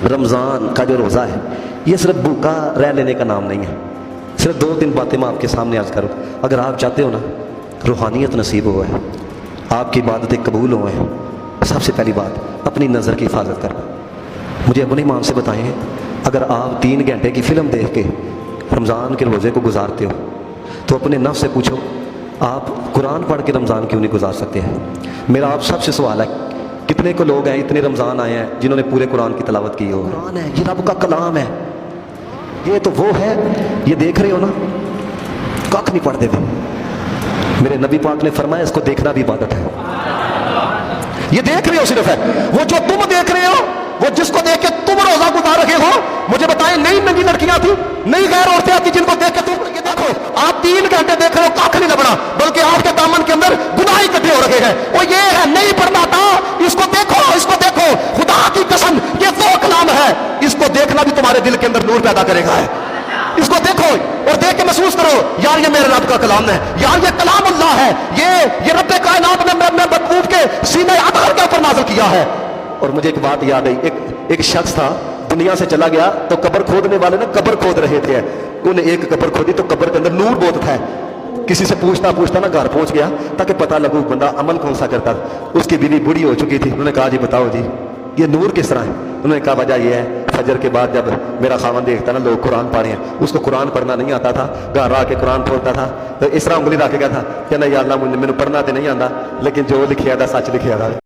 رمضان کا جو روزہ ہے یہ صرف بھوکا رہ لینے کا نام نہیں ہے. صرف 2-3 باتیں میں آپ کے سامنے عرض کروں. اگر آپ چاہتے ہو نا روحانیت نصیب ہوا ہے, آپ کی عبادتیں قبول ہوئے ہیں, سب سے پہلی بات اپنی نظر کی حفاظت کرنا. مجھے اپنے ایمان سے بتائیں, اگر آپ 3 گھنٹے کی فلم دیکھ کے رمضان کے روزے کو گزارتے ہو تو اپنے نفس سے پوچھو آپ قرآن پڑھ کے رمضان کیوں نہیں گزار سکتے ہیں؟ میرا آپ سب سے سوال ہے, کتنے کو لوگ ہیں اتنے رمضان آئے ہیں جنہوں نے پورے قرآن کی تلاوت کی ہو؟ قرآن ہے, یہ رب کا کلام ہے, یہ تو وہ ہے. یہ دیکھ رہے ہو نا, کخ نہیں پڑھ دیتے. میرے نبی پاک نے فرمایا اس کو دیکھنا بھی عبادت ہے. یہ دیکھ رہے ہو صرف ہے, وہ جو تم دیکھ رہے ہو, وہ جس کو دیکھ کے تم روزہ گزار رہے ہو, مجھے بتائیں نئی ننگی لڑکیاں تھیں, نئی غیر عورتیں آتی جن کو دیکھ کے تم یہ دیکھو آپ 3 گھنٹے دیکھ رہے ہو, کاکھ نہیں لبڑا, بلکہ آپ کے دامن کے اندر گناہ اکٹھے ہو رہے ہیں. وہ یہ ہے نہیں پڑھنا تھا, اس کو دیکھو, اس کو دیکھو, خدا کی قسم یہ وہ کلام ہے, اس کو دیکھنا بھی تمہارے دل کے اندر نور پیدا کرے گا. اس کو دیکھو اور دیکھ کے محسوس کرو یار یہ میرے رب کا کلام ہے, یار یہ کلام اللہ ہے, یہ رب کائنات نے میں محبوب کے سینے اطہر کے اوپر نازل کیا ہے. اور مجھے ایک بات یاد آئی, ایک شخص تھا دنیا سے چلا گیا تو قبر کھودنے والے نا قبر کھود رہے تھے, انہیں ایک قبر کھودی تو قبر کے اندر نور بہت تھا. کسی سے پوچھتا نا گھر پہنچ گیا تاکہ پتہ لگو بندہ عمل کون سا کرتا. اس کی بیوی بوڑھی ہو چکی تھی. انہوں نے کہا جی بتاؤ جی یہ نور کس طرح ہے؟ انہوں نے کہا وجہ یہ ہے فجر کے بعد جب میرا خاوند دیکھتا نا لوگ قرآن پڑھے ہیں, اس کو قرآن پڑھنا نہیں آتا تھا, گھر آ کے قرآن پڑھتا تھا تو اس طرح انگلی رکھ گیا تھا کہ نہیں یا اللہ مجھے پڑھنا تو نہیں آتا لیکن جو لکھیا تھا سچ لکھیا تھا.